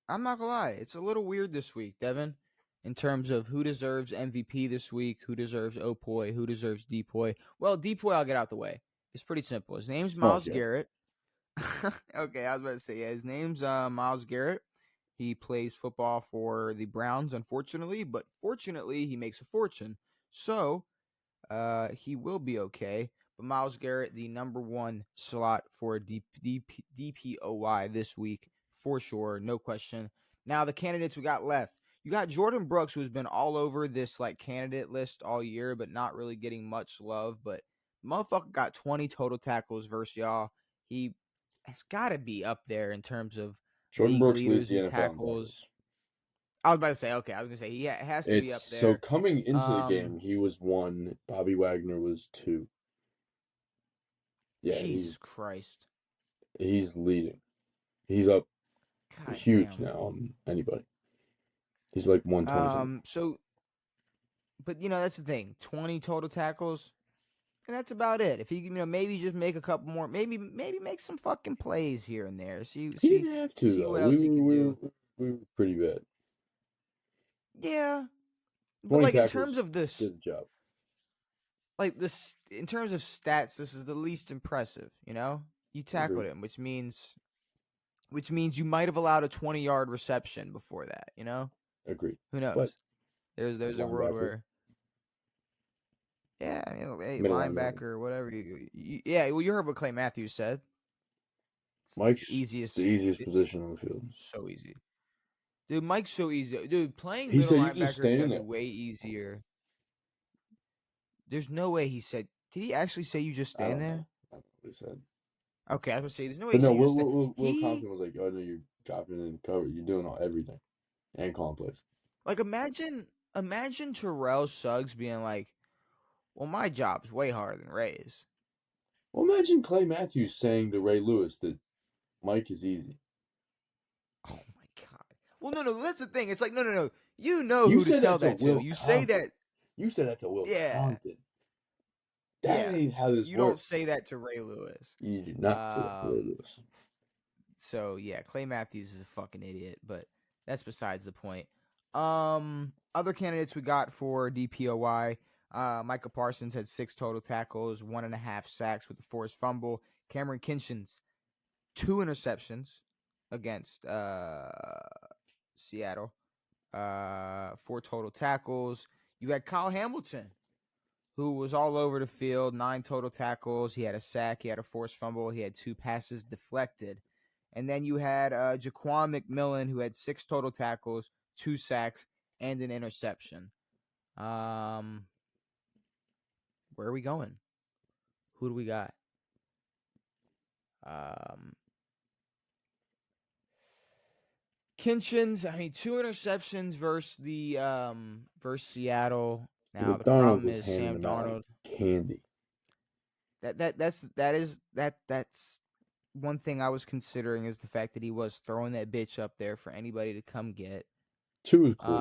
I'm not gonna lie, it's a little weird this week, Devin, in terms of who deserves MVP this week, who deserves OPOY, who deserves DPOY. Well, DPOY, I'll get out the way. It's pretty simple. His name's Small Miles shit. Garrett. Okay, I was about to say, yeah, his name's Miles Garrett. He plays football for the Browns, unfortunately, but fortunately, he makes a fortune. So, he will be okay. But Miles Garrett, the number one slot for DPOY this week, for sure, no question. Now, the candidates we got left. You got Jordan Brooks, who's been all over this like candidate list all year, but not really getting much love. But motherfucker got 20 total tackles versus y'all. He has got to be up there in terms of Jordan league Brooks leads leaders the in NFL in tackles. tackles. I was about to say, okay, I was gonna say he has to be It's up so there. coming into the game, he was 1. Bobby Wagner was 2. Yeah, Jesus Christ. he's leading. He's up God huge damn. now on anybody. He's like 120 something. But that's the thing. 20 total tackles, and that's about it. If he, maybe just make a couple more, maybe make some fucking plays here and there. He didn't have to See though. what else he can do. We were pretty bad. Yeah, but 20 like in tackles terms of this, did the job. like this, in terms of stats, this is the least impressive. You tackled Agreed. him, which means you might have allowed a 20-yard reception before that. Agreed. Who But knows? There's a world linebacker, where. Yeah, hey, middle linebacker. linebacker, whatever. Yeah, well, you heard what Clay Matthews said. It's Mike's easiest. the easiest It's position on the field. so easy, dude. Mike's so easy, dude. Playing He middle said you just linebacker is stand gonna be there. way easier. There's no way he said. Did he actually say you just I stand don't there? know. I don't know what he said. Okay, I was gonna say there's no way But he no, said you just stand. Will Compton was like, oh no, you're dropping in cover. You're doing everything. And calling plays. Like imagine Terrell Suggs being like, "Well, my job's way harder than Ray's." Well, imagine Clay Matthews saying to Ray Lewis that Mike is easy. Oh my god. Well, no. That's the thing. It's like no. You know You who to said tell that to that to. Will You say Compton. that. You said that to Will Yeah. Compton. That Yeah. ain't how this You don't works. say that to Ray Lewis. You do not say that to Ray Lewis. So yeah, Clay Matthews is a fucking idiot, but that's besides the point. Other candidates we got for DPOY, Micah Parsons had 6 total tackles, 1.5 sacks with a forced fumble. Cameron Kinchins, 2 interceptions against Seattle, 4 total tackles. You had Kyle Hamilton, who was all over the field, 9 total tackles. He had a sack, he had a forced fumble, he had 2 passes deflected. And then you had Jaquan McMillan, who had 6 total tackles, 2 sacks, and an interception. Where are we going? Who do we got? Kinchins, 2 interceptions versus Seattle. Now the problem is Sam Darnold. Candy. That's one thing I was considering is the fact that he was throwing that bitch up there for anybody to come get. 2 is cool.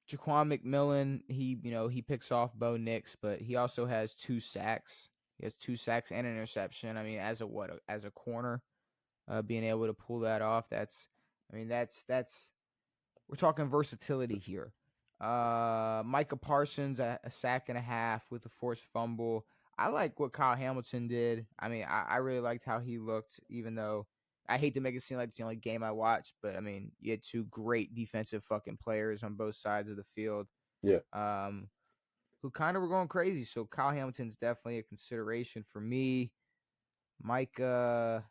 Jaquan McMillan, he picks off Bo Nix, but he also has 2 sacks. He has 2 sacks and an interception. As a corner, being able to pull that off, that's we're talking versatility here. Micah Parsons, a sack and a half with a forced fumble. I like what Kyle Hamilton did. I really liked how he looked, even though I hate to make it seem like it's the only game I watched, but you had 2 great defensive fucking players on both sides of the field. Yeah. Who kind of were going crazy. So Kyle Hamilton's definitely a consideration for me. Micah,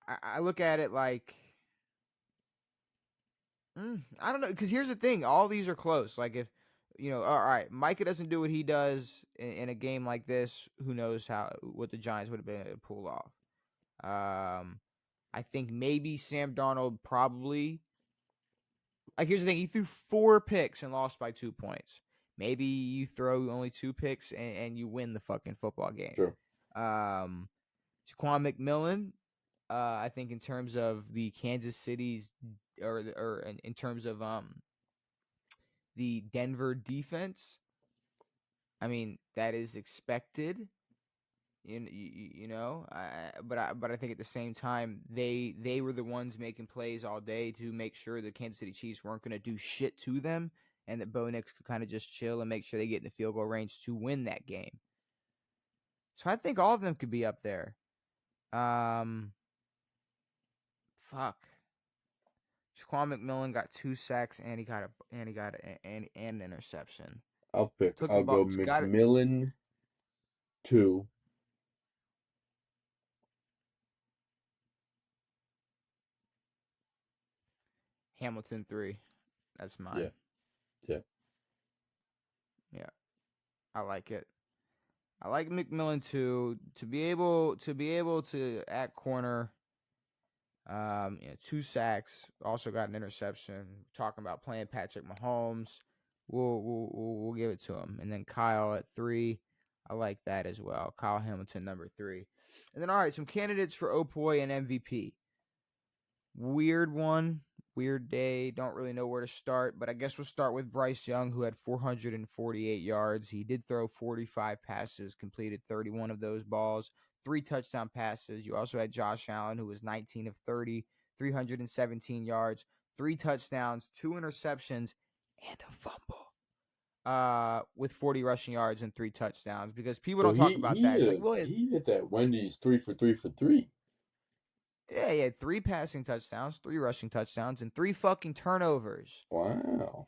I look at it like, I don't know, because here's the thing. All these are close. Like if, all right, Micah doesn't do what he does in a game like this, who knows what the Giants would have been able to pull off. I think maybe Sam Darnold probably, like here's the thing. He threw 4 picks and lost by 2 points. Maybe you throw only 2 picks and you win the fucking football game. Sure. Jaquan McMillan, I think in terms of the Kansas City's or in terms of the Denver defense, that is expected. But I think at the same time they were the ones making plays all day to make sure the Kansas City Chiefs weren't going to do shit to them, and that Bo Nix could kind of just chill and make sure they get in the field goal range to win that game. So I think all of them could be up there. Fuck. Shaquan McMillan got 2 sacks and he got an interception. I'll go Got it. McMillan 2. Hamilton 3. That's mine. Yeah. Yeah. Yeah. I like it. I like McMillan too. To be able to at corner, 2 sacks, also got an interception. Talking about playing Patrick Mahomes, we'll give it to him. And then Kyle at 3, I like that as well. Kyle Hamilton number 3, and then all right, some candidates for OPOY and MVP. Weird one, weird day. Don't really know where to start, but I guess we'll start with Bryce Young, who had 448 yards. He did throw 45 passes, completed 31 of those balls, 3 touchdown passes. You also had Josh Allen, who was 19 of 30, 317 yards, 3 touchdowns, 2 interceptions, and a fumble. With 40 rushing yards and 3 touchdowns. Because people So don't talk about that. It's like, well, he hit that Wendy's 3 for 3 for 3. yeah, he had 3 passing touchdowns, 3 rushing touchdowns, and 3 fucking turnovers. Wow.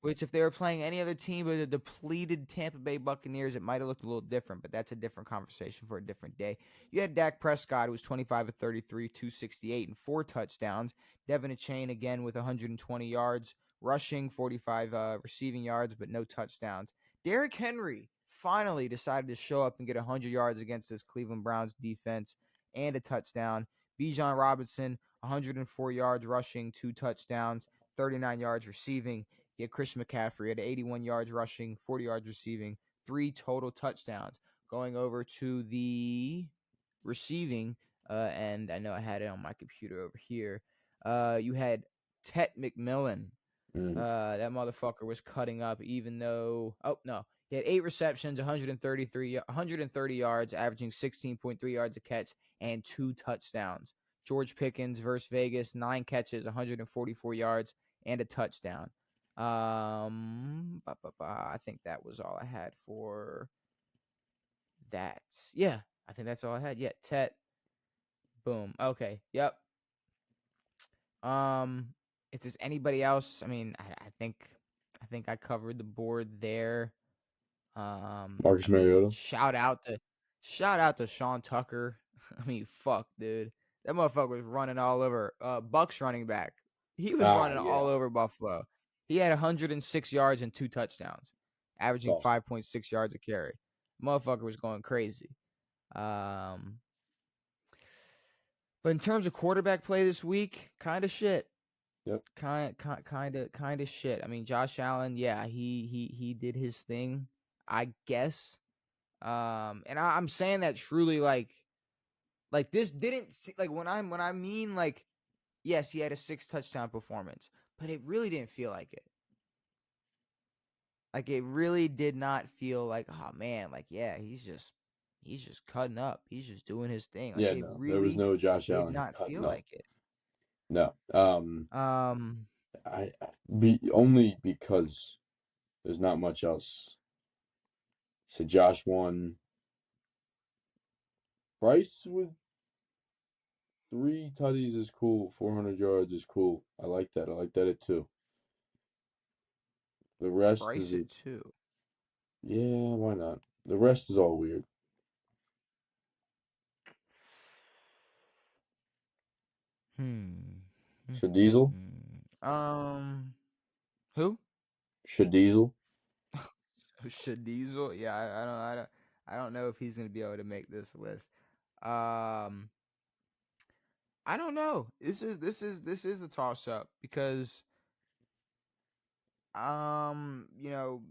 Which, if they were playing any other team but the depleted Tampa Bay Buccaneers, it might have looked a little different, but that's a different conversation for a different day. You had Dak Prescott, who was 25 of 33, 268, and 4 touchdowns. Devin Achane, again, with 120 yards, rushing, 45 receiving yards, but no touchdowns. Derrick Henry finally decided to show up and get 100 yards against this Cleveland Browns defense and a touchdown. Bijan Robinson, 104 yards rushing, 2 touchdowns, 39 yards receiving. You had Christian McCaffrey at 81 yards rushing, 40 yards receiving, 3 total touchdowns. Going over to the receiving, and I know I had it on my computer over here. You had Tet McMillan. That motherfucker was cutting up, even though he had 8 receptions, 130 yards, averaging 16.3 yards a catch, and 2 touchdowns. George Pickens versus Vegas, 9 catches, 144 yards, and a touchdown. I think that was all I had for that. Yeah, I think that's all I had. Yeah, Tet. Boom. Okay. Yep. If there's anybody else, I mean, I think I covered the board there. Marcus I mean, Mariota. shout out to Sean Tucker. I mean, fuck, dude. That motherfucker was running all over Bucks running back. He was running Yeah. all over Buffalo. He had 106 yards and 2 touchdowns, It's averaging awesome. 5.6 yards a carry. Motherfucker was going crazy. But in terms of quarterback play this week, kind of shit. Yep. Kind of shit. I mean, Josh Allen, yeah, he did his thing, I guess. And I'm saying that truly, like this didn't like when I mean, like, yes, he had a 6 touchdown performance, but it really didn't feel like it. Like, it really did not feel like, oh man, like, yeah, he's just cutting up. He's just doing his thing. Like, Yeah, it no. There was really no Josh did Allen not feel cutting up. like it. No. Um, Only because there's not much else. So Josh won. Bryce with 3 tutties is cool. 400 yards is cool. I like that. I like that at 2. The rest Bryce is it too. yeah, why not? The rest is all weird. Hmm. Shadiesel? Who? Shadiesel? Shadiesel? Yeah, I don't know if he's gonna be able to make this list. Um, I don't know. This is the toss up because you know,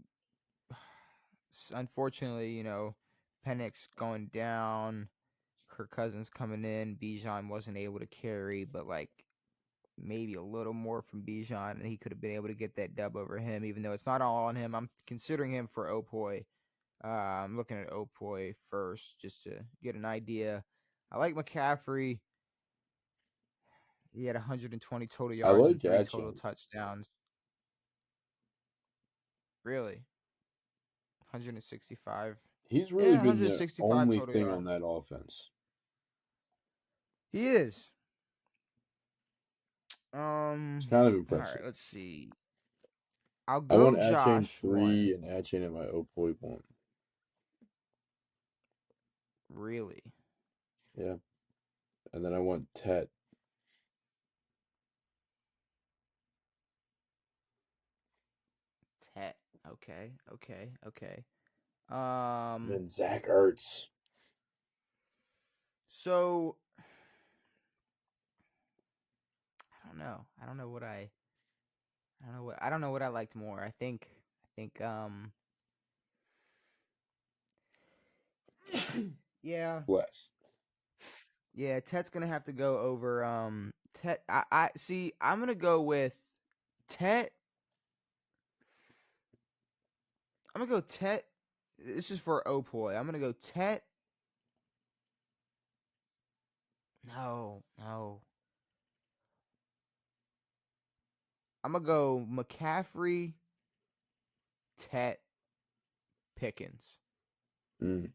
unfortunately, Penix going down, Kirk Cousins coming in, Bijan wasn't able to carry, but like maybe a little more from Bijan, and he could have been able to get that dub over him, even though it's not all on him. I'm considering him for OPOY I'm looking at OPOY first just to get an idea. I like McCaffrey. He had 120 total I yards like and 3 total Etienne. touchdowns. Really? 165. He's really Yeah, been the 165 only total thing on yards. that offense. He is. It's kind of All impressive. right, let's see. I'll I go want Etienne Josh 1. 3 and Etienne at my OPOY 1. Really? Yeah. And then I want Tet. Tet. Okay. And then Zach Ertz. So I don't know. I don't know what I liked more. I think yeah. Less. Yeah, Tet's gonna have to go over Tet. I see. I'm gonna go with Tet. I'm gonna go Tet. This is for Opoy. I'm gonna go Tet. No. I'm gonna go McCaffrey, Tet, Pickens. Mm.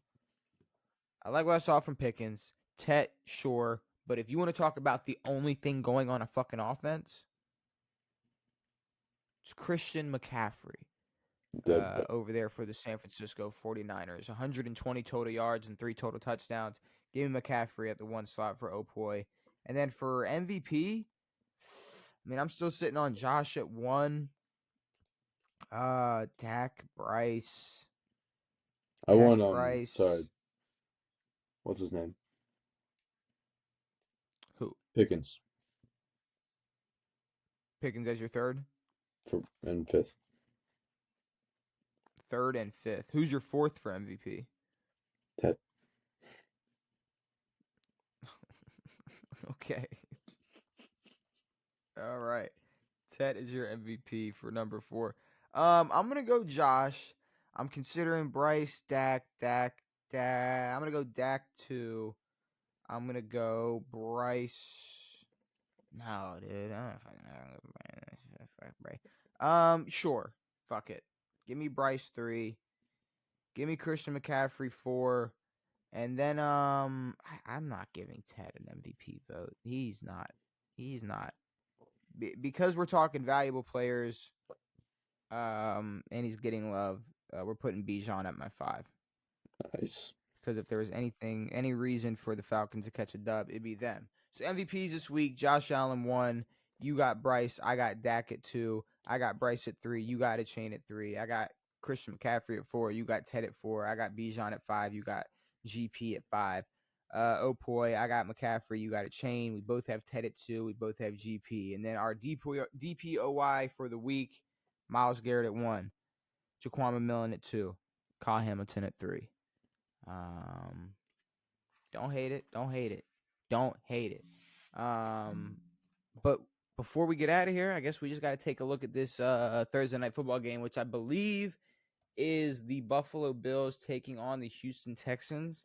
I like what I saw from Pickens. Tet, sure. But if you want to talk about the only thing going on a fucking offense, it's Christian McCaffrey Dead. over there for the San Francisco 49ers. 120 total yards and 3 total touchdowns. Give me McCaffrey at the 1 slot for Opoy. And then for MVP, I mean, I'm still sitting on Josh at 1. Dak, Bryce. I Dak, want Bryce. sorry. What's his name? Who? Pickens. Pickens as your third? And fifth. Third and fifth. Who's your fourth for MVP? Tet. Okay. All right. Tet is your MVP for number 4. I'm gonna go Josh. I'm considering Bryce, Dak. I'm gonna go Dak 2. I'm gonna go Bryce. No, dude. I don't Bryce. Sure. Fuck it. Give me Bryce 3. Give me Christian McCaffrey 4. And then I'm not giving Ted an MVP vote. He's not. Because we're talking valuable players, and he's getting love. We're putting Bijan at my 5. Nice. Because if there was any reason for the Falcons to catch a dub, it'd be them. So MVPs this week: Josh Allen 1. You got Bryce. I got Dak at 2. I got Bryce at 3. You got Achane at 3. I got Christian McCaffrey at 4. You got Ted at 4. I got Bijan at 5. You got GP at 5. Opoy, I got McCaffrey. You got Achane. We both have Ted at 2. We both have GP. And then our DPOY for the week: Myles Garrett at 1. Jaquan McMillan at 2. Kyle Hamilton at 3. Don't hate it. But before we get out of here, I guess we just got to take a look at this Thursday night football game, which I believe is the Buffalo Bills taking on the Houston Texans.